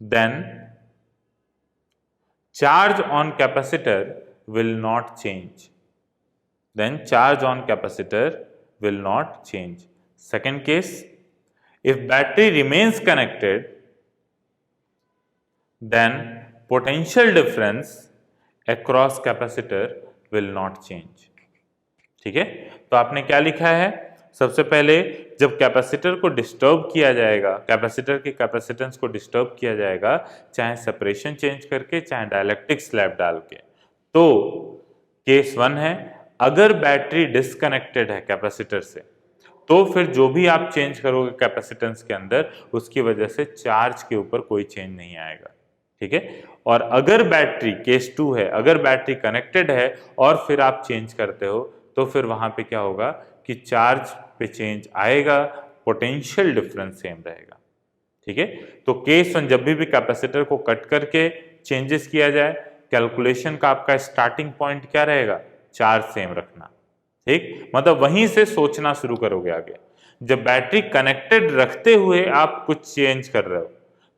then charge on capacitor will not change. Then charge on capacitor will not change. Second case, if battery remains connected, then potential difference across capacitor will not change. ठीक है, तो आपने क्या लिखा है, सबसे पहले जब कैपेसिटर को डिस्टर्ब किया जाएगा, कैपेसिटर के कैपेसिटेंस को डिस्टर्ब किया जाएगा, चाहे सेपरेशन चेंज करके, चाहे डाइलेक्ट्रिक स्लैब डाल के, तो केस 1 है, अगर बैटरी डिस्कनेक्टेड है कैपेसिटर से, तो फिर जो भी आप चेंज करोगे कैपेसिटेंस के अंदर, उसकी वजह से चार्ज के ऊपर कोई चेंज नहीं आएगा। ठीक है, और अगर बैटरी, केस 2 है, अगर बैटरी कनेक्टेड है और फिर आप चेंज करते हो, तो फिर वहां पे क्या होगा कि चार्ज पे चेंज आएगा, पोटेंशियल डिफरेंस सेम रहेगा। ठीक है, तो केस 1 जब भी कैपेसिटर को कट करके चेंजेस किया जाए, कैलकुलेशन का आपका स्टार्टिंग पॉइंट क्या रहेगा, चार्ज सेम रखना। ठीक, मतलब वहीं से सोचना शुरू करोगे आगे। जब बैटरी कनेक्टेड रखते हुए आप कुछ चेंज कर रहे हो,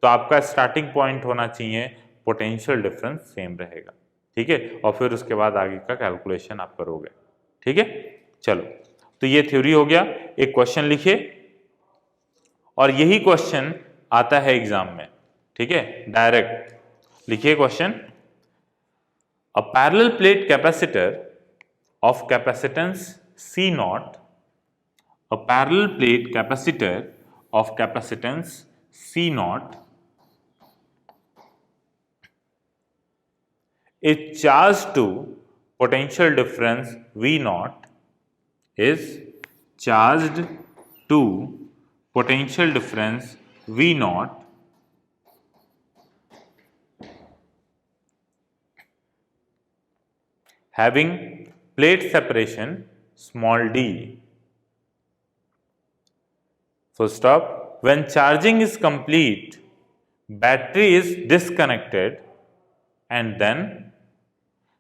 तो आपका स्टार्टिंग पॉइंट होना चाहिए पोटेंशियल डिफरेंस सेम रहेगा। ठीक है, और फिर उसके बाद आगे का कैलकुलेशन आप करोगे। ठीक है, चलो, तो ये थ्योरी हो गया। एक क्वेश्चन लिखिए, और यही क्वेश्चन आता है एग्जाम में। ठीक है, डायरेक्ट लिखिए question. A parallel plate capacitor of capacitance C naught, a parallel plate capacitor of capacitance C naught is charged to potential difference V naught, is charged to potential difference V naught having plate separation small d. Full stop. When charging is complete, battery is disconnected and then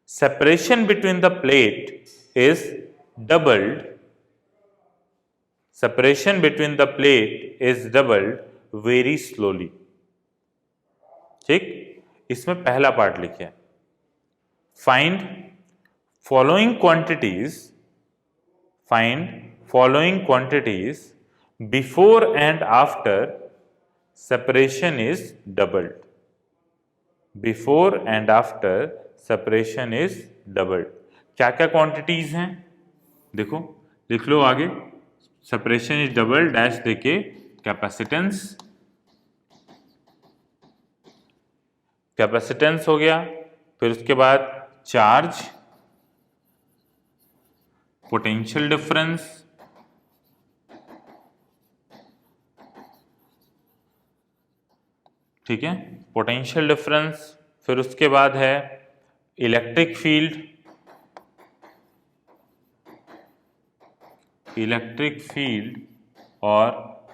separation between the plate is doubled. Separation between the plate is doubled very slowly. ठीक, इसमें पहला part लिखे, find following quantities before and after separation is doubled. Before and after separation is doubled. क्या क्या quantities हैं देखो, लिख लो आगे। सेपरेशन इज डबल डैश देके कैपेसिटेंस हो गया, फिर उसके बाद चार्ज, पोटेंशियल डिफरेंस, ठीक है, पोटेंशियल डिफरेंस, फिर उसके बाद है इलेक्ट्रिक फील्ड और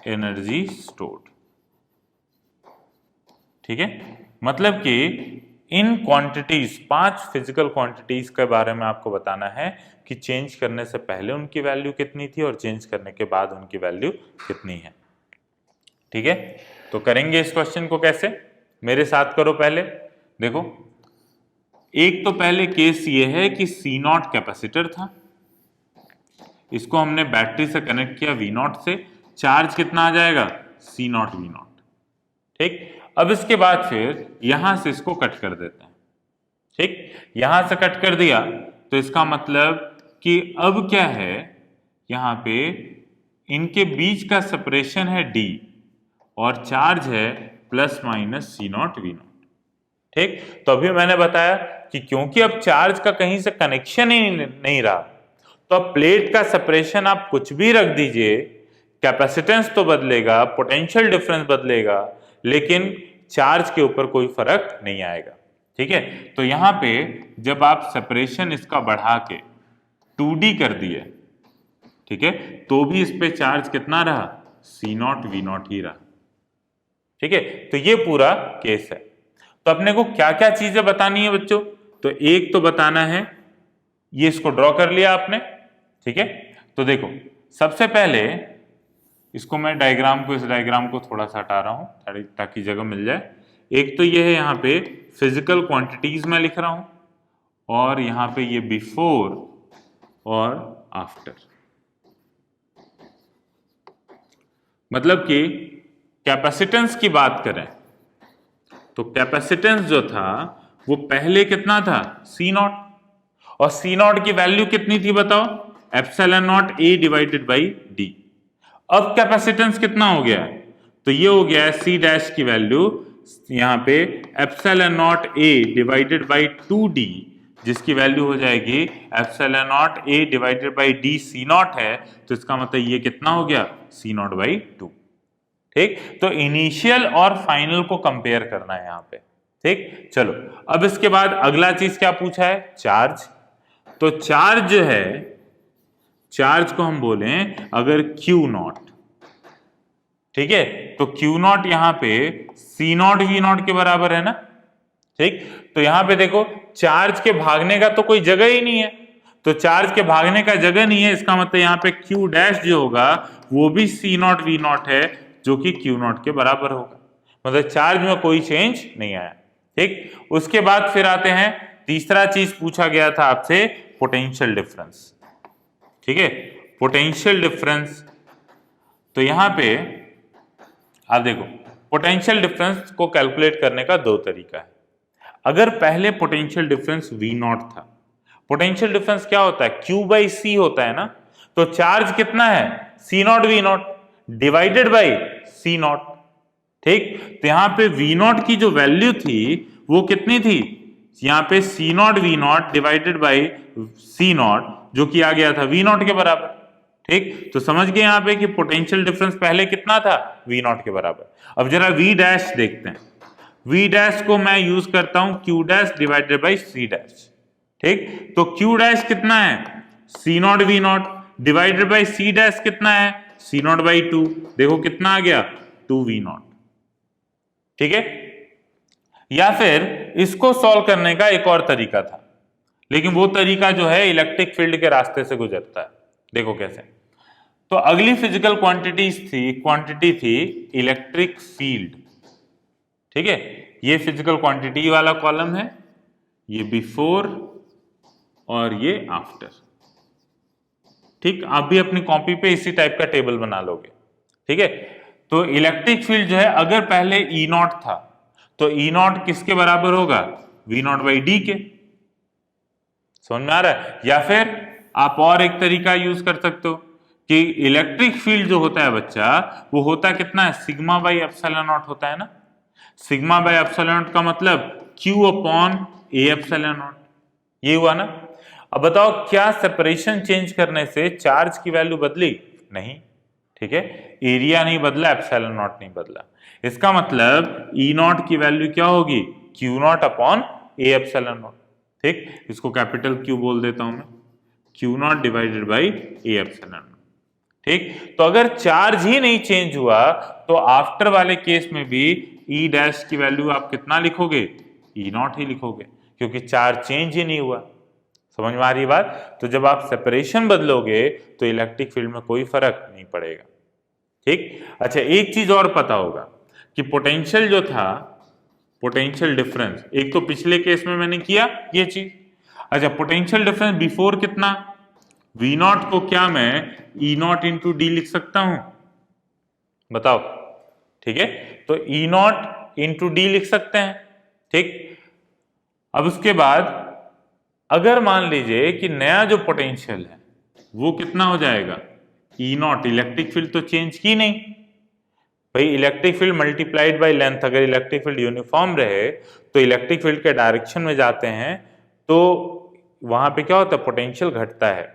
एनर्जी स्टोर्ड। ठीक है, मतलब कि इन क्वांटिटीज, 5 फिजिकल क्वांटिटीज के बारे में आपको बताना है कि चेंज करने से पहले उनकी वैल्यू कितनी थी और चेंज करने के बाद उनकी वैल्यू कितनी है। ठीक है, तो करेंगे इस क्वेश्चन को कैसे, मेरे साथ करो। पहले देखो, एक तो पहले केस ये है कि C नॉट कैपेसिटर था, इसको हमने बैटरी से कनेक्ट किया V नॉट से, चार्ज कितना आ जाएगा C नॉट V नॉट। ठीक, अब इसके बाद फिर यहां से इसको कट कर देते हैं। ठीक, यहां से कट कर दिया तो इसका मतलब कि अब क्या है, यहां पे इनके बीच का सेपरेशन है D और चार्ज है plus minus C not V not. ठीक, तो अभी मैंने बताया कि क्योंकि अब चार्ज का कहीं से कनेक्शन ही नहीं रहा, तो अब प्लेट का सेपरेशन आप कुछ भी रख दीजिए, कैपेसिटेंस तो बदलेगा, पोटेंशियल डिफरेंस बदलेगा, लेकिन चार्ज के ऊपर कोई फर्क नहीं आएगा। ठीक है, तो यहां पे जब आप सेपरेशन इसका बढ़ा के 2D कर दिए, ठीक है, तो भी इस पे चार्ज कितना रहा, C नॉट V नॉट ही रहा। ठीक है, तो ये पूरा केस है। तो अपने को क्या क्या चीजें बतानी है बच्चों, तो एक तो बताना है, ये इसको ड्रॉ कर लिया आपने। ठीक है, तो देखो सबसे पहले इसको मैं इस डायग्राम को थोड़ा सा हटा रहा हूं ताकि जगह मिल जाए। एक तो ये है, यहाँ पे फिजिकल क्वांटिटीज में लिख रहा हूं, और यहाँ पे ये बिफोर और आफ्टर। मतलब कि कैपेसिटेंस की बात करें तो कैपेसिटेंस जो था वो पहले कितना था, C नॉट, और C नॉट की वैल्यू कितनी थी बताओ, epsilon not A divided by D। अब कैपेसिटेंस कितना हो गया, तो ये हो गया C डैश की वैल्यू यहाँ पे epsilon not A divided by 2D, जिसकी वैल्यू हो जाएगी epsilon not A divided by D C not है, तो इसका मतलब ये कितना हो गया, C नॉट बाई 2। ठीक, तो इनिशियल और फाइनल को कंपेयर करना है यहाँ पे। ठीक, चलो अब इसके बाद अगला चीज क्या पूछा है, चार्ज। तो चार्ज जो है, चार्ज को हम बोले अगर Q नॉट, ठीक है, तो Q नॉट यहाँ पे C नॉट V नॉट के बराबर है ना। ठीक, तो यहाँ पे देखो चार्ज के भागने का तो कोई जगह ही नहीं है, तो चार्ज के भागने का जगह नहीं है, इसका मतलब यहाँ पे Q डैश जो होगा वो भी C नॉट V नॉट है, जो कि Q नॉट के बराबर होगा, मतलब चार्ज में कोई चेंज नहीं आया। ठीक, उसके बाद फिर आते हैं, तीसरा चीज पूछा गया था आपसे, पोटेंशियल डिफरेंस। ठीक है, पोटेंशियल डिफरेंस, तो यहां पे आप देखो पोटेंशियल डिफरेंस को कैलकुलेट करने का दो तरीका है। अगर पहले पोटेंशियल डिफरेंस V नॉट था, पोटेंशियल डिफरेंस क्या होता है, Q बाई सी होता है ना, तो चार्ज कितना है C not V not divided by C not. ठीक, तो यहां पे V नॉट की जो वैल्यू थी वो कितनी थी, यहां पे C not V not divided by C not, जो कि आ गया था V नॉट के बराबर। ठीक, तो समझ गए यहां पे कि पोटेंशियल डिफरेंस पहले कितना था, V नॉट के बराबर। अब जरा V डैश देखते हैं, V डैश को मैं यूज करता हूं Q dash divided by C dash. ठीक, तो Q डैश कितना है, C not V not divided by C dash कितना है, C नॉट बाई 2। देखो कितना आ गया, 2V नॉट। ठीक है, या फिर इसको सॉल्व करने का एक और तरीका था, लेकिन वो तरीका जो है इलेक्ट्रिक फील्ड के रास्ते से गुजरता है। देखो कैसे, तो अगली फिजिकल क्वांटिटी थी इलेक्ट्रिक फील्ड। ठीक है, ये फिजिकल क्वांटिटी वाला कॉलम है, ये बिफोर और ये आफ्टर। ठीक, आप भी अपनी कॉपी पे इसी टाइप का टेबल बना लोगे। ठीक है, तो इलेक्ट्रिक फील्ड जो है अगर पहले E नॉट था तो E नॉट किसके बराबर होगा, V नॉट बाई डी के। समझ में आ रहा है? या फिर आप और एक तरीका यूज कर सकते हो कि इलेक्ट्रिक फील्ड जो होता है बच्चा, वो होता कितना है, सिग्मा बाई एप्सिलॉन नॉट होता है ना। सिग्मा बाई एप्सिलॉन नॉट का मतलब Q upon A epsilon not, ये हुआ ना। अब बताओ क्या सेपरेशन चेंज करने से चार्ज की वैल्यू बदली? नहीं। ठीक है, एरिया नहीं बदला, एप्सिलॉन नॉट नहीं बदला। इसका मतलब E नॉट की वैल्यू क्या होगी, Q not upon A epsilon not. ठीक, इसको कैपिटल Q बोल देता हूं मैं, Q not divided by A epsilon not. ठीक, तो अगर चार्ज ही नहीं चेंज हुआ तो आफ्टर वाले केस में भी E डैश की वैल्यू आप कितना लिखोगे, E नॉट ही लिखोगे, क्योंकि चार्ज चेंज ही नहीं हुआ। समझ में आ रही बात? तो जब आप सेपरेशन बदलोगे तो इलेक्ट्रिक फील्ड में कोई फर्क नहीं पड़ेगा। ठीक, अच्छा एक चीज और पता होगा कि पोटेंशियल जो था, पोटेंशियल डिफरेंस, एक तो पिछले केस में मैंने किया ये चीज। अच्छा, पोटेंशियल डिफरेंस बिफोर कितना, V नॉट को क्या मैं E नॉट इंटू डी लिख सकता हूं, बताओ। ठीक है, तो E नॉट इंटू डी लिख सकते हैं। ठीक, अब उसके बाद अगर मान लीजिए कि नया जो पोटेंशियल है वो कितना हो जाएगा, E नॉट, इलेक्ट्रिक फील्ड तो चेंज की नहीं भाई, electric field multiplied by length. अगर इलेक्ट्रिक फील्ड यूनिफॉर्म रहे तो इलेक्ट्रिक फील्ड के डायरेक्शन में जाते हैं तो वहां पे क्या होता है, पोटेंशियल घटता है।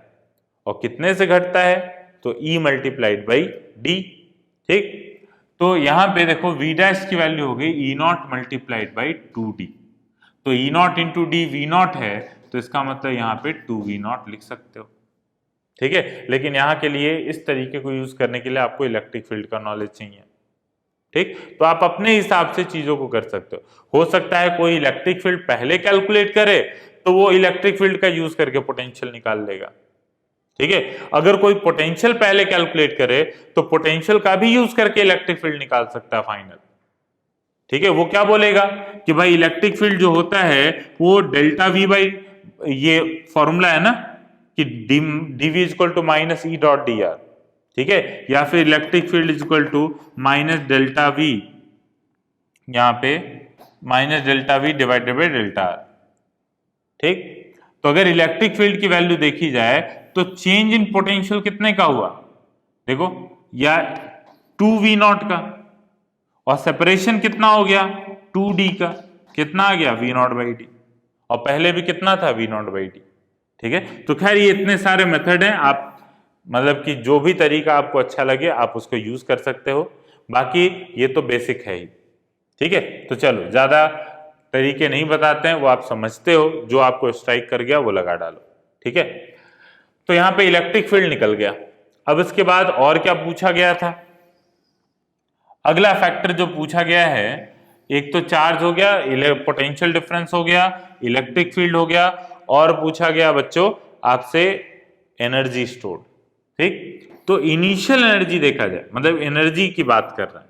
और कितने से घटता है, तो E मल्टीप्लाइड बाई डी। ठीक, तो यहां पे देखो V डैश की वैल्यू हो गई E not multiplied by 2D। तो E not into D V not है, तो इसका मतलब यहाँ पे 2V नॉट लिख सकते हो। ठीक है, लेकिन यहाँ के लिए इस तरीके को यूज करने के लिए आपको इलेक्ट्रिक फील्ड का नॉलेज चाहिए। ठीक, तो आप अपने हिसाब से चीजों को कर सकते हो सकता है कोई इलेक्ट्रिक फील्ड पहले कैलकुलेट करे तो वो इलेक्ट्रिक फील्ड का यूज करके पोटेंशियल निकाल लेगा। ठीक है, अगर कोई पोटेंशियल पहले कैलकुलेट करे तो पोटेंशियल का भी यूज करके इलेक्ट्रिक फील्ड निकाल सकता है फाइनल। ठीक है, वो क्या बोलेगा कि भाई इलेक्ट्रिक फील्ड जो होता है वो डेल्टा V बाई, ये फॉर्मूला है ना कि dV is equal to minus E dot dr। ठीक है, या फिर electric field is equal to minus delta V, यहां पे minus delta V divided by delta R। ठीक, तो अगर इलेक्ट्रिक फील्ड की वैल्यू देखी जाए तो चेंज इन पोटेंशियल कितने का हुआ, देखो, या 2V नॉट का, और सेपरेशन कितना हो गया 2D का, कितना आ गया V नॉट बाई डी, और पहले भी कितना था V नॉट बाई डी। ठीक है, तो खैर ये इतने सारे मेथड हैं, आप मतलब कि जो भी तरीका आपको अच्छा लगे आप उसको यूज कर सकते हो, बाकी ये तो बेसिक है ही। ठीक है, तो चलो ज्यादा तरीके नहीं बताते हैं, वो आप समझते हो, जो आपको स्ट्राइक कर गया वो लगा डालो। ठीक है, तो यहां पे इलेक्ट्रिक फील्ड निकल गया। अब इसके बाद और क्या पूछा गया था, अगला फैक्टर जो पूछा गया है, एक तो चार्ज हो गया, पोटेंशियल डिफरेंस हो गया, इलेक्ट्रिक फील्ड हो गया, और पूछा गया बच्चों आपसे एनर्जी स्टोर्ड। ठीक, तो इनिशियल एनर्जी देखा जाए, मतलब एनर्जी की बात कर रहे हैं,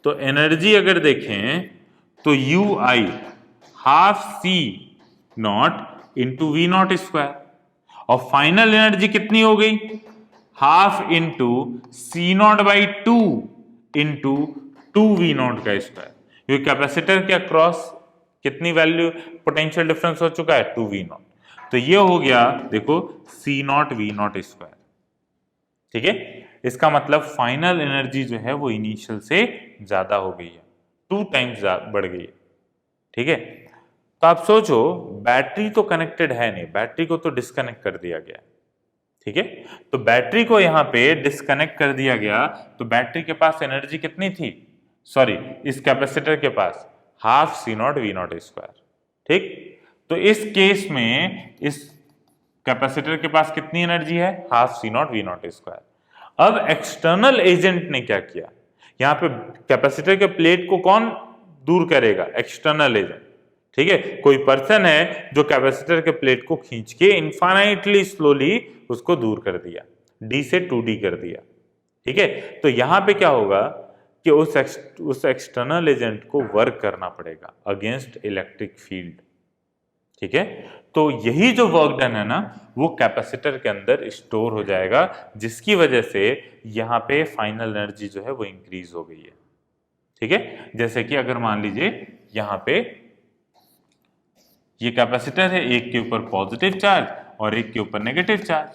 तो एनर्जी अगर देखें तो UI half C not into V not square, और फाइनल एनर्जी कितनी हो गई, half into C not by 2 into 2v0 का स्क्वायर, क्योंकि कैपेसिटर के अक्रॉस कितनी वैल्यू पोटेंशियल डिफरेंस हो चुका है 2v0, तो ये हो गया देखो C0v0 स्क्वायर। ठीक है, इसका मतलब फाइनल एनर्जी जो है वो इनिशियल से ज्यादा हो गई है, 2 टाइम्स बढ़ गई है। ठीक है, तो आप सोचो बैटरी तो कनेक्टेड है नहीं, बैटरी को तो डिस्कनेक्ट कर दिया गया। ठीक है, तो बैटरी को यहां पे डिस्कनेक्ट कर दिया गया, तो बैटरी के पास एनर्जी कितनी थी, सॉरी इस कैपेसिटर के पास हाफ C0v0 स्क्वायर। ठीक, तो इस केस में इस कैपेसिटर के पास कितनी एनर्जी है, हाफ C0v0 स्क्वायर। अब एक्सटर्नल एजेंट ने क्या किया, यहां पे कैपेसिटर के प्लेट को कौन दूर करेगा, एक्सटर्नल एजेंट। ठीक है, कोई पर्सन है जो कैपेसिटर के प्लेट को खींच के इनफाइनाइटली स्लोली उसको दूर कर दिया, D से 2D कर दिया। ठीक है, तो यहां पे क्या होगा कि उस एक्सटर्नल एजेंट को वर्क करना पड़ेगा अगेंस्ट इलेक्ट्रिक फील्ड। ठीक है, तो यही जो वर्क डन है ना वो कैपेसिटर के अंदर स्टोर हो जाएगा, जिसकी वजह से यहाँ पे फाइनल एनर्जी जो है वो इंक्रीज हो गई है। ठीक है, जैसे कि अगर मान लीजिए यहाँ पे ये कैपेसिटर है, एक के ऊपर पॉजिटिव चार्ज और एक के ऊपर नेगेटिव चार्ज,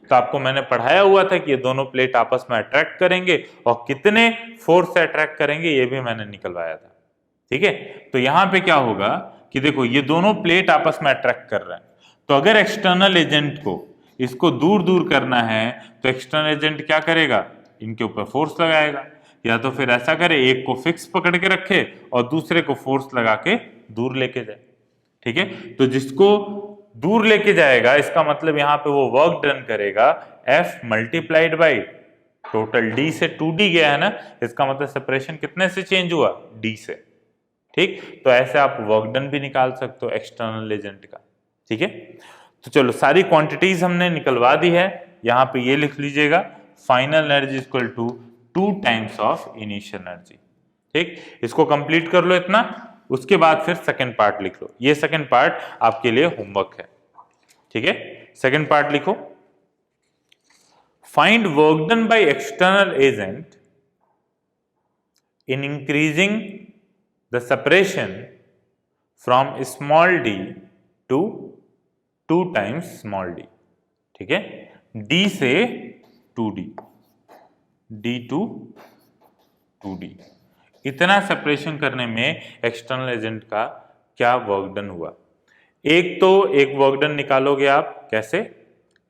तो आपको मैंने पढ़ाया हुआ था कि ये दोनों प्लेट आपस में अट्रैक्ट करेंगे और कितने फोर्स से अट्रैक्ट करेंगे ये भी मैंने निकलवाया था। ठीक है, तो यहाँ पे क्या होगा कि देखो ये दोनों प्लेट आपस में अट्रैक्ट कर रहे हैं, तो अगर एक्सटर्नल एजेंट को इसको दूर दूर करना है तो एक्सटर्नल एजेंट क्या करेगा, इनके ऊपर फोर्स लगाएगा, या तो फिर ऐसा करे एक को फिक्स पकड़ के रखे और दूसरे को फोर्स लगा के दूर लेके जाए। ठीक है, तो जिसको दूर लेके जाएगा इसका मतलब यहाँ पे वो वर्क डन करेगा F multiplied by total D से 2D गया है ना, इसका मतलब सेपरेशन कितने से चेंज हुआ, D से। ठीक, तो ऐसे आप वर्क डन भी निकाल सकते हो एक्सटर्नल एजेंट का। ठीक है, तो चलो सारी क्वांटिटीज हमने निकलवा दी है, यहाँ पे ये लिख लीजिएगा final energy equal to 2 times of initial energy. ठीक, इसको कंप्लीट कर लो इतना, उसके बाद फिर सेकंड पार्ट लिख लो, ये सेकंड पार्ट आपके लिए होमवर्क है। ठीक है, सेकंड पार्ट लिखो, find work done by external agent in increasing the separation from small d to 2 times small d। ठीक है, D से 2D, D टू 2D, इतना सेपरेशन करने में एक्सटर्नल एजेंट का क्या वर्क डन हुआ। एक वर्क डन निकालोगे आप कैसे,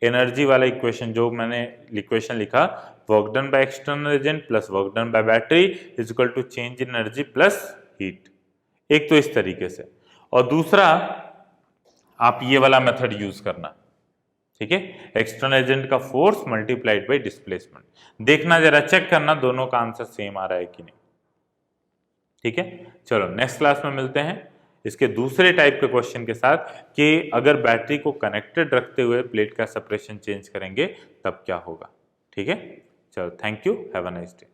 एनर्जी वाला इक्वेशन जो मैंने इक्वेशन लिखा, work done by external agent plus work done by battery is equal to change in energy plus heat, एक तो इस तरीके से, और दूसरा आप ये वाला मेथड यूज करना। ठीक है, एक्सटर्नल एजेंट का फोर्स मल्टीप्लाइड बाय डिस्प्लेसमेंट, देखना जरा चेक करना दोनों का आंसर सेम आ रहा है कि नहीं। ठीक है, चलो नेक्स्ट क्लास में मिलते हैं इसके दूसरे टाइप के क्वेश्चन के साथ कि अगर बैटरी को कनेक्टेड रखते हुए प्लेट का सेपरेशन चेंज करेंगे तब क्या होगा। ठीक है, चलो thank you, have a nice day.